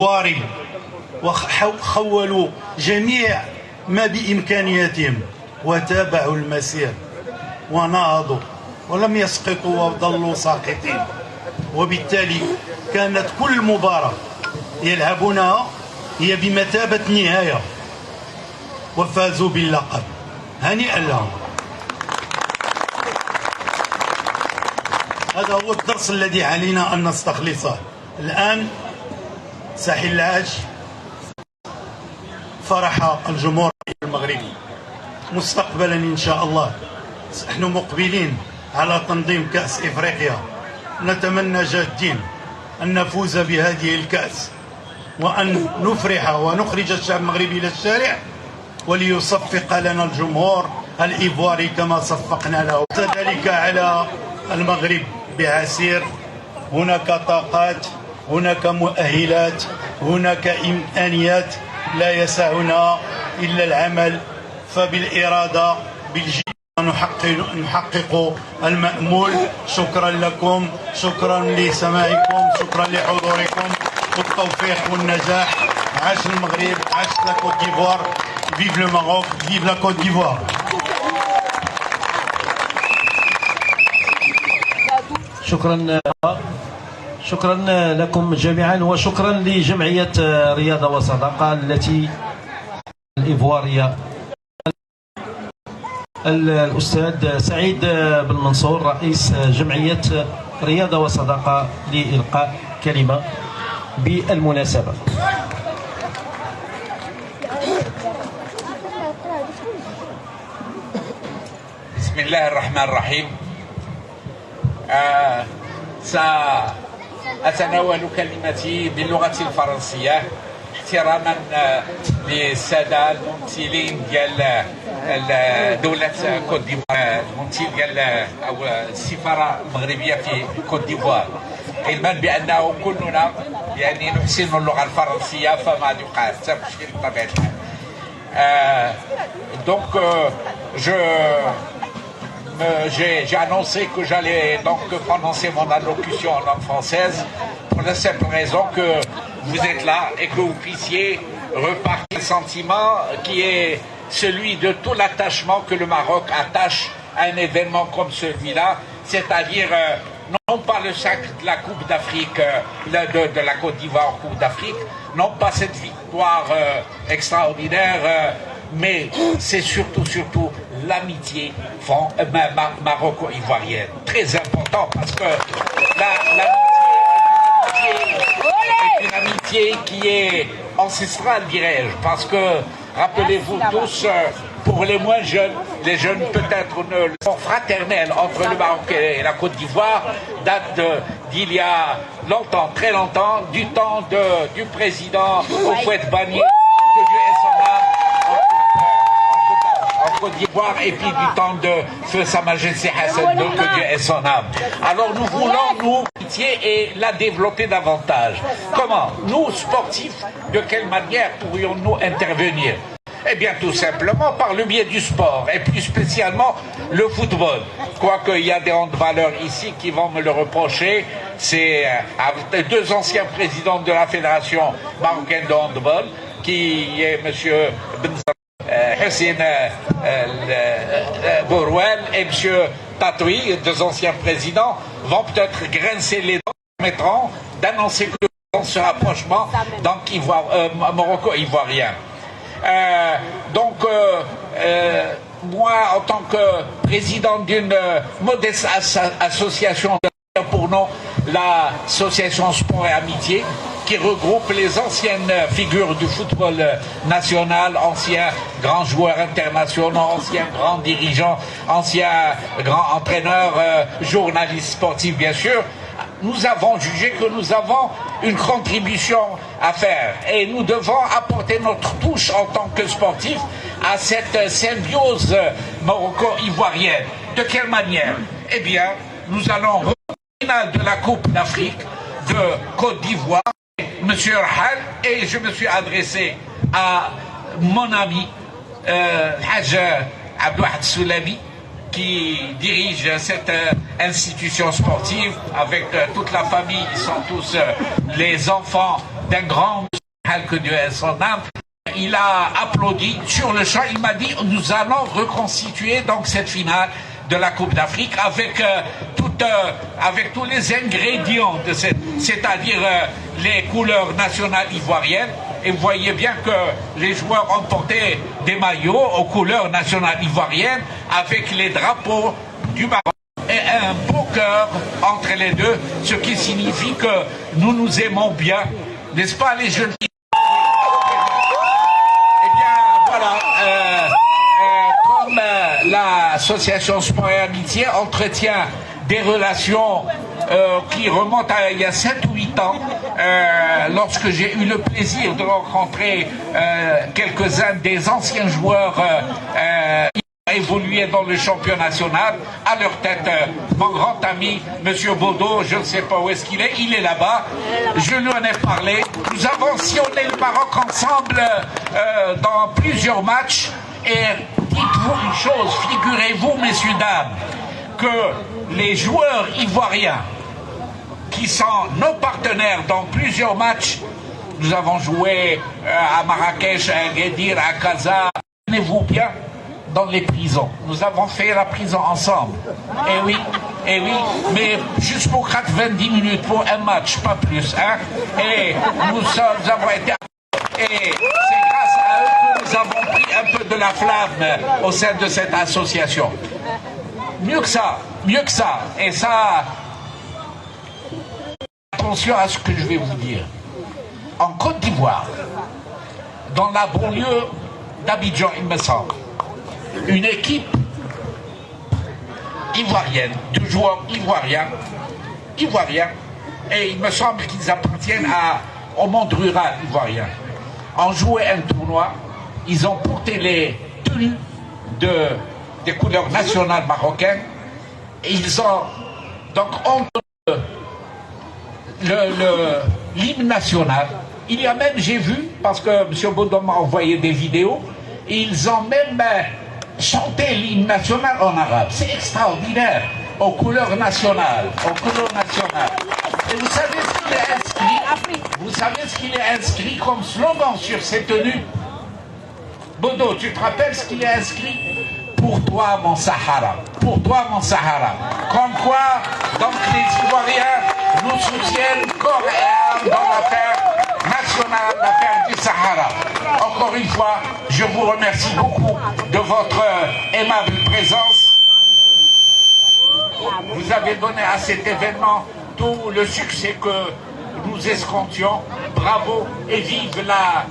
واري وخولوا جميع ما بإمكانياتهم وتابعوا المسير ونهضوا ولم يسقطوا وظلوا ساقطين، وبالتالي كانت كل مباراة يلعبونها هي بمثابة نهاية وفازوا باللقب. هنيئا لهم. هذا هو الدرس الذي علينا أن نستخلصه. الآن ساحل العاج فرح الجمهور المغربي. مستقبلا إن شاء الله نحن مقبلين على تنظيم كأس إفريقيا، نتمنى جادين أن نفوز بهذه الكأس وأن نفرح ونخرج الشعب المغربي إلى الشارع وليصفق لنا الجمهور الإيفواري كما صفقنا له. ذلك على المغرب بعسير. هناك طاقات، هناك مؤهلات، هناك إمكانيات، لا يسعنا إلا العمل، فبالإرادة بالجد نحقق المأمول. شكرا لكم، شكرا لسماعكم، شكرا لحضوركم، والتوفيق والنجاح. عاش المغرب، عاش لا كوت ديفوار. فيف لو ماروك، فيف لا كوت ديفوار. شكرا لكم جميعا، وشكرا لجمعية رياضة وصداقة التي الإيفوارية. الأستاذ سعيد بن منصور رئيس جمعية رياضة وصداقة لإلقاء كلمة بالمناسبة. بسم الله الرحمن الرحيم. سأتناول كلمتي باللغة الفرنسية احتراما للسادة الممثلين ديال دولة كوت ديفوار، الممثل ديال أو السفارة المغربية في كوت ديفوار، علما بأنه كلنا يعني نحسن اللغة الفرنسية فما يقع حتى مشكل بطبيعة الحال. Donc j'ai annoncé que j'allais donc prononcer mon allocution en langue française pour la simple raison que vous êtes là et que vous puissiez repartir le sentiment qui est celui de tout l'attachement que le Maroc attache à un événement comme celui-là, c'est-à-dire non pas le sacre de la Coupe d'Afrique, de la Côte d'Ivoire en Coupe d'Afrique, non pas cette victoire extraordinaire, mais c'est surtout l'amitié maroco-ivoirienne. Très important parce que l'amitié est une amitié qui est ancestrale, dirais-je, parce que, rappelez-vous tous, pour les moins jeunes, les jeunes peut-être, le rapport fraternel entre le Maroc et la Côte d'Ivoire date d'il y a longtemps, très longtemps, du temps du président Houphouët-Boigny, que Dieu ait son âme, en Côte d'Ivoire, et puis du temps de Feu Sa Majesté Hassan II, que Dieu ait son âme. Alors nous voulons, nous, et la développer davantage. Comment? Nous, sportifs, de quelle manière pourrions-nous intervenir? Eh bien, tout simplement par le biais du sport, et plus spécialement le football. Quoique il y a des handballeurs ici qui vont me le reprocher, c'est deux anciens présidents de la Fédération marocaine de handball, qui est M. Hussein Borouel et M. Tatoui, deux anciens présidents, vont peut-être grincer les dents, permettront d'annoncer que dans ce rapprochement Maroco-ivoirien. Moi, en tant que président d'une modeste association, pour nous, l'association Sport et Amitié, qui regroupe les anciennes figures du football national, anciens grands joueurs internationaux, anciens grands dirigeants, anciens grands entraîneurs, journalistes sportifs bien sûr, nous avons jugé que nous avons une contribution à faire et nous devons apporter notre touche en tant que sportifs à cette symbiose maroco-ivoirienne. De quelle manière? Eh bien, nous allons au final de la Coupe d'Afrique de Côte d'Ivoire, Monsieur Rahal, et je me suis adressé à mon ami Haj Abdouahad Soulami, qui dirige cette institution sportive avec toute la famille. Ils sont tous les enfants d'un grand que Dieu ait son âme. Il a applaudi sur le champ, il m'a dit nous allons reconstituer donc cette finale de la Coupe d'Afrique avec, avec tous les ingrédients de cette, c'est-à-dire les couleurs nationales ivoiriennes. Et vous voyez bien que les joueurs ont porté des maillots aux couleurs nationales ivoiriennes avec les drapeaux du Maroc et un beau cœur entre les deux, ce qui signifie que nous nous aimons bien, n'est-ce pas les jeunes filles? Comme l'association Sport et Amitié entretient des relations qui remontent à il y a 7 ou 8 ans, lorsque j'ai eu le plaisir de rencontrer quelques-uns des anciens joueurs évolués dans le championnat national, à leur tête mon grand ami Monsieur Bodo, je ne sais pas où est-ce qu'il est, il est là-bas, je lui en ai parlé, nous avons sillonné le Maroc ensemble dans plusieurs matchs, et dites-vous une chose, figurez-vous messieurs dames, que les joueurs ivoiriens qui sont nos partenaires dans plusieurs matchs, nous avons joué à Marrakech, à Agadir, à Casa, tenez-vous bien, dans les prisons. Nous avons fait la prison ensemble. Eh oui, mais juste pour 90 minutes pour un match, pas plus. Hein? Et nous avons été... Et c'est grâce à eux que nous avons pris un peu de la flamme au sein de cette association. Mieux que ça. Et ça, attention à ce que je vais vous dire. En Côte d'Ivoire, dans la banlieue d'Abidjan, il me semble, une équipe ivoirienne, de joueurs ivoiriens, et il me semble qu'ils appartiennent au monde rural ivoirien, ont joué un tournoi, ils ont porté les tenues des couleurs nationales marocaines, et ils ont donc entre l'hymne national. Il y a même, j'ai vu, parce que M. Baudon m'a envoyé des vidéos, ils ont même chanté l'hymne national en arabe. C'est extraordinaire, aux couleurs nationales, Et vous savez ce qu'il est inscrit? Vous savez ce qu'il est inscrit comme slogan sur ces tenues? Bodo, tu te rappelles ce qu'il est inscrit? Pour toi mon Sahara, pour toi mon Sahara. Comme quoi, donc les Ivoiriens nous soutiennent corps et âme dans l'affaire nationale, l'affaire du Sahara. Encore une fois, je vous remercie beaucoup de votre aimable présence. Vous avez donné à cet événement tout le succès que nous escomptions. Bravo et vive la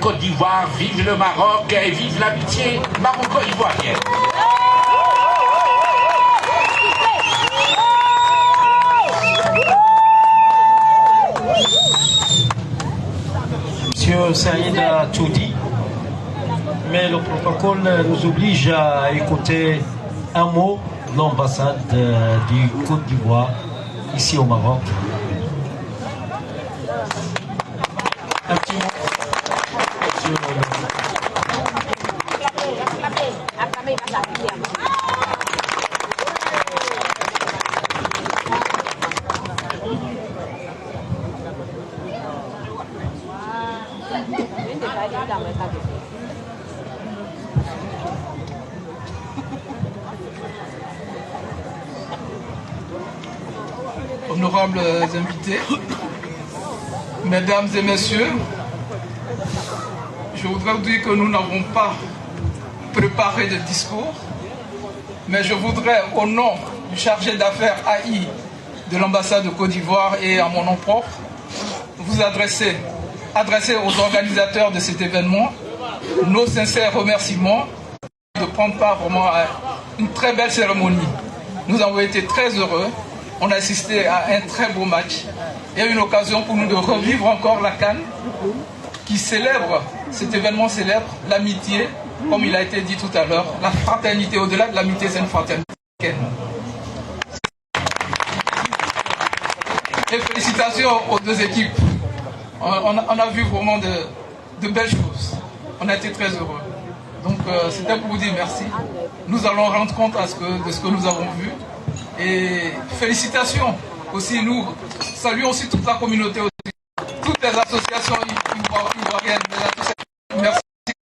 Côte d'Ivoire, vive le Maroc et vive l'amitié maroco-ivoirienne. Monsieur Saïd a tout dit, mais le protocole nous oblige à écouter un mot de l'ambassade du Côte d'Ivoire ici au Maroc. Un petit mot. Honorables invités, mesdames et messieurs, je voudrais vous dire que nous n'avons pas préparé de discours, mais je voudrais, au nom du chargé d'affaires AI de l'ambassade de Côte d'Ivoire et à mon nom propre, vous adresser aux organisateurs de cet événement nos sincères remerciements de prendre part vraiment à une très belle cérémonie. Nous avons été très heureux. On a assisté à un très beau match et une occasion pour nous de revivre encore la CAN qui célèbre, cet événement célèbre l'amitié, comme il a été dit tout à l'heure, la fraternité, au-delà de l'amitié, c'est une fraternité. Et félicitations aux deux équipes. On a vu vraiment de belles choses. On a été très heureux. Donc c'était pour vous dire merci. Nous allons rendre compte de ce que nous avons vu. Et félicitations aussi, nous saluons aussi toute la communauté l'association ivoirienne